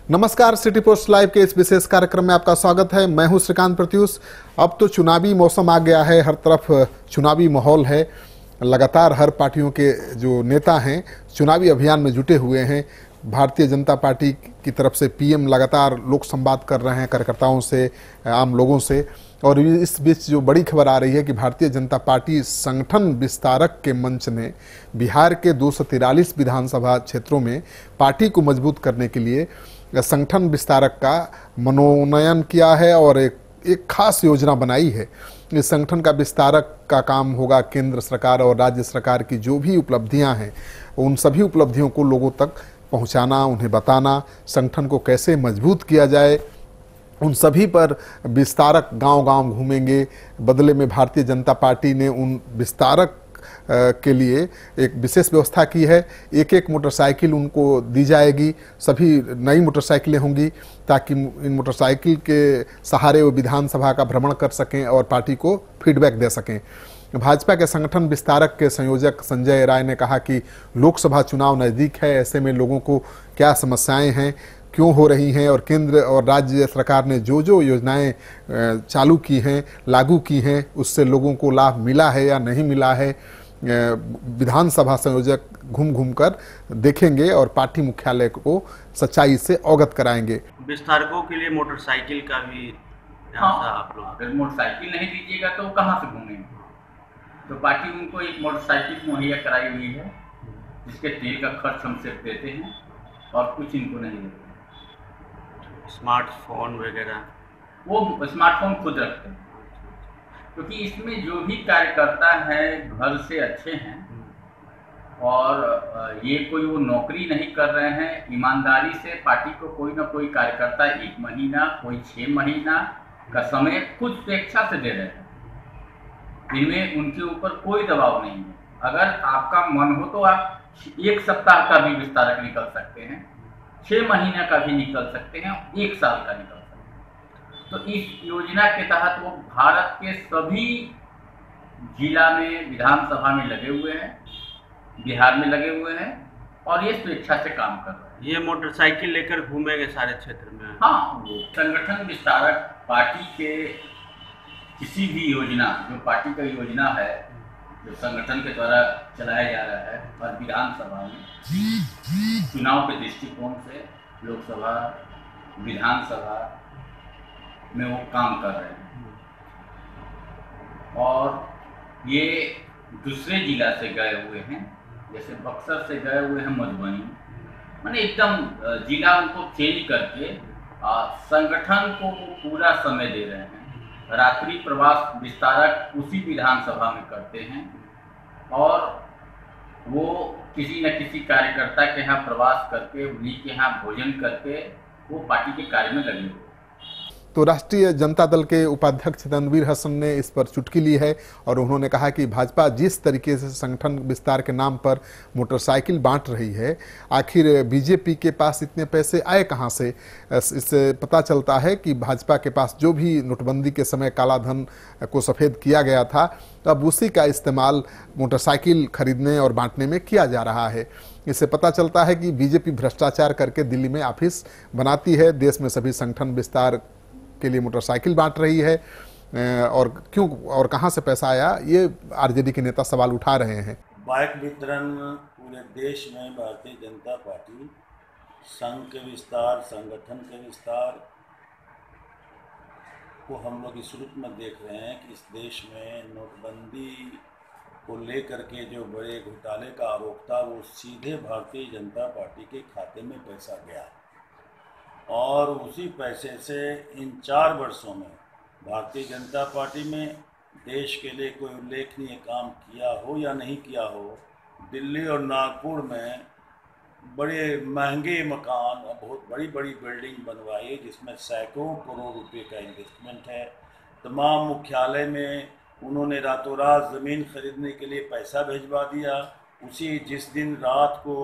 नमस्कार, city post live के इस विशेष कार्यक्रम में आपका स्वागत है। मैं हूं श्रीकांत प्रत्युष। अब तो चुनावी मौसम आ गया है, हर तरफ चुनावी माहौल है। लगातार हर पार्टियों के जो नेता हैं चुनावी अभियान में जुटे हुए हैं। भारतीय जनता पार्टी की तरफ से पीएम लगातार लोक संवाद कर रहे हैं कार्यकर्ताओं से, आम लोगों से। और इस बीच जो बड़ी खबर आ रही है कि भारतीय जनता पार्टी संगठन विस्तारक के मंच ने बिहार के 243 विधानसभा क्षेत्रों में पार्टी को मजबूत करने के लिए संगठन विस्तारक का मनोनयन किया है और एक खास योजना बनाई है। इस संगठन का विस्तारक का काम होगा केंद्र सरकार और राज्य सरकार की जो भी उपलब्धियां हैं उन सभी उपलब्धियों को लोगों तक पहुंचाना, उन्हें बताना, संगठन को कैसे मजबूत किया जाए, उन सभी पर विस्तारक गांव-गांव घूमेंगे। बदले में भारतीय जनता पार्टी ने उन विस्तारक के लिए एक विशेष व्यवस्था की है। एक एक मोटरसाइकिल उनको दी जाएगी, सभी नई मोटरसाइकिलें होंगी ताकि इन मोटरसाइकिल के सहारे वो विधानसभा का भ्रमण कर सकें और पार्टी को फीडबैक दे सकें। भाजपा के संगठन विस्तारक के संयोजक संजय राय ने कहा कि लोकसभा चुनाव नज़दीक है, ऐसे में लोगों को क्या समस्याएं हैं, क्यों हो रही हैं और केंद्र और राज्य सरकार ने जो जो योजनाएं चालू की हैं, लागू की हैं, उससे लोगों को लाभ मिला है या नहीं मिला है, विधानसभा संयोजक घूम घूम कर देखेंगे और पार्टी मुख्यालय को सच्चाई से अवगत कराएंगे। विस्तारकों के लिए मोटरसाइकिल का भी आप लोग अगर मोटरसाइकिल नहीं दीजिएगा तो कहाँ से घूमेंगे। तो पार्टी उनको एक मोटरसाइकिल मुहैया कराई हुई है जिसके तेल का खर्च हम सिर्फ देते हैं और कुछ इनको नहीं देते। स्मार्टफोन वगैरह वो स्मार्टफोन खुद रखते हैं, क्योंकि इसमें जो भी कार्यकर्ता है घर से अच्छे हैं और ये कोई वो नौकरी नहीं कर रहे हैं। ईमानदारी से पार्टी को कोई ना कोई कार्यकर्ता 1 महीना, कोई 6 महीना का समय खुद स्वेच्छा से दे रहे हैं। इनमें उनके ऊपर कोई दबाव नहीं है। अगर आपका मन हो तो आप 1 सप्ताह का भी विस्तारक निकल सकते हैं, 6 महीने का भी निकल सकते हैं, 1 साल का निकल सकते हैं। तो इस योजना के तहत वो भारत के सभी जिला में विधानसभा में लगे हुए हैं, बिहार में लगे हुए हैं और ये स्वेच्छा से काम कर रहे हैं। ये मोटरसाइकिल लेकर घूमेंगे सारे क्षेत्र में। हाँ, संगठन विस्तारक पार्टी के किसी भी योजना, जो पार्टी का योजना है जो संगठन के द्वारा चलाया जा रहा है और विधानसभा में चुनाव के दृष्टिकोण से लोकसभा विधानसभा में वो काम कर रहे हैं। और ये दूसरे जिला से गए हुए हैं, जैसे बक्सर से गए हुए हैं मधुबनी, माने एकदम जिला उनको चेंज करके संगठन को वो पूरा समय दे रहे हैं। रात्रि प्रवास विस्तारक उसी विधानसभा में करते हैं और वो किसी न किसी कार्यकर्ता के यहाँ प्रवास करके, उन्हीं के यहाँ भोजन करके वो पार्टी के कार्य में लगे हुए। तो राष्ट्रीय जनता दल के उपाध्यक्ष तनवीर हसन ने इस पर चुटकी ली है और उन्होंने कहा कि भाजपा जिस तरीके से संगठन विस्तार के नाम पर मोटरसाइकिल बांट रही है, आखिर बीजेपी के पास इतने पैसे आए कहां से। इससे पता चलता है कि भाजपा के पास जो भी नोटबंदी के समय काला धन को सफ़ेद किया गया था, अब उसी का इस्तेमाल मोटरसाइकिल खरीदने और बांटने में किया जा रहा है। इससे पता चलता है कि बीजेपी भ्रष्टाचार करके दिल्ली में ऑफिस बनाती है, देश में सभी संगठन विस्तार के लिए मोटरसाइकिल बांट रही है और क्यों और कहां से पैसा आया, ये आरजेडी के नेता सवाल उठा रहे हैं। बाइक वितरण पूरे देश में भारतीय जनता पार्टी संघ के विस्तार, संगठन के विस्तार को हम लोग इस रूप में देख रहे हैं कि इस देश में नोटबंदी को लेकर के जो बड़े घोटाले का आरोप था वो सीधे भारतीय जनता पार्टी के खाते में पैसा गया और उसी पैसे से इन 4 वर्षों में भारतीय जनता पार्टी में देश के लिए कोई उल्लेखनीय काम किया हो या नहीं किया हो, दिल्ली और नागपुर में बड़े महंगे मकान और बहुत बड़ी बड़ी बिल्डिंग बनवाई जिसमें सैकड़ों करोड़ रुपए का इन्वेस्टमेंट है। तमाम मुख्यालय में उन्होंने रातों रात ज़मीन खरीदने के लिए पैसा भिजवा दिया। उसी जिस दिन रात को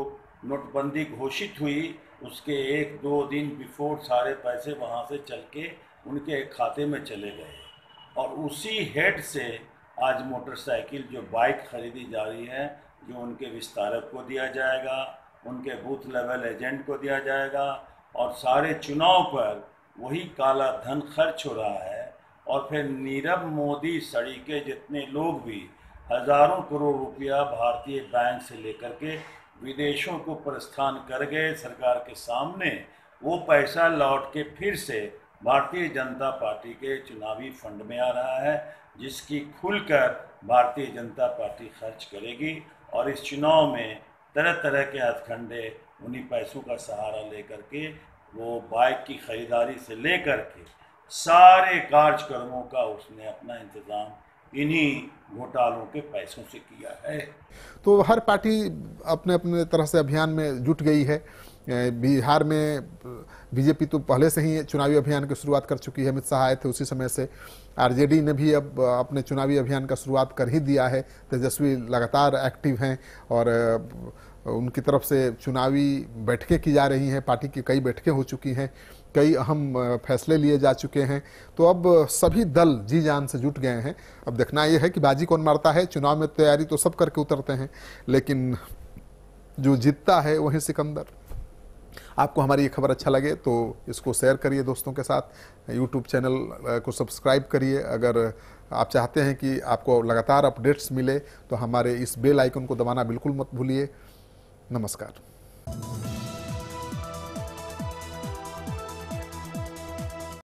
नोटबंदी घोषित हुई उसके 1-2 दिन बिफोर सारे पैसे वहाँ से चल के उनके खाते में चले गए और उसी हेड से आज मोटरसाइकिल जो बाइक खरीदी जा रही है जो उनके विस्तारक को दिया जाएगा, उनके बूथ लेवल एजेंट को दिया जाएगा और सारे चुनाव पर वही काला धन खर्च हो रहा है। और फिर नीरव मोदी सड़ी के जितने लोग भी हजारों करोड़ रुपया भारतीय बैंक से लेकर के विदेशों को प्रस्थान कर गए सरकार के सामने, वो पैसा लौट के फिर से भारतीय जनता पार्टी के चुनावी फंड में आ रहा है, जिसकी खुलकर भारतीय जनता पार्टी खर्च करेगी। और इस चुनाव में तरह तरह के हथकंडे उन्हीं पैसों का सहारा लेकर के वो बाइक की खरीदारी से लेकर के सारे कार्यक्रमों का उसने अपना इंतजाम इन्हीं घोटालों के पैसों से किया है। तो हर पार्टी अपने अपने तरह से अभियान में जुट गई है। बिहार में बीजेपी तो पहले से ही चुनावी अभियान की शुरुआत कर चुकी है, अमित शाह आए थे उसी समय से। आरजेडी ने भी अब अपने चुनावी अभियान का शुरुआत कर ही दिया है। तेजस्वी लगातार एक्टिव हैं और उनकी तरफ से चुनावी बैठकें की जा रही हैं। पार्टी की कई बैठकें हो चुकी हैं, कई अहम फैसले लिए जा चुके हैं। तो अब सभी दल जी जान से जुट गए हैं। अब देखना यह है कि बाजी कौन मारता है। चुनाव में तैयारी तो सब करके उतरते हैं, लेकिन जो जीतता है वही सिकंदर। आपको हमारी ये खबर अच्छा लगे तो इसको शेयर करिए दोस्तों के साथ। यूट्यूब चैनल को सब्सक्राइब करिए। अगर आप चाहते हैं कि आपको लगातार अपडेट्स मिले तो हमारे इस बेल आइकन को दबाना बिल्कुल मत भूलिए। नमस्कार।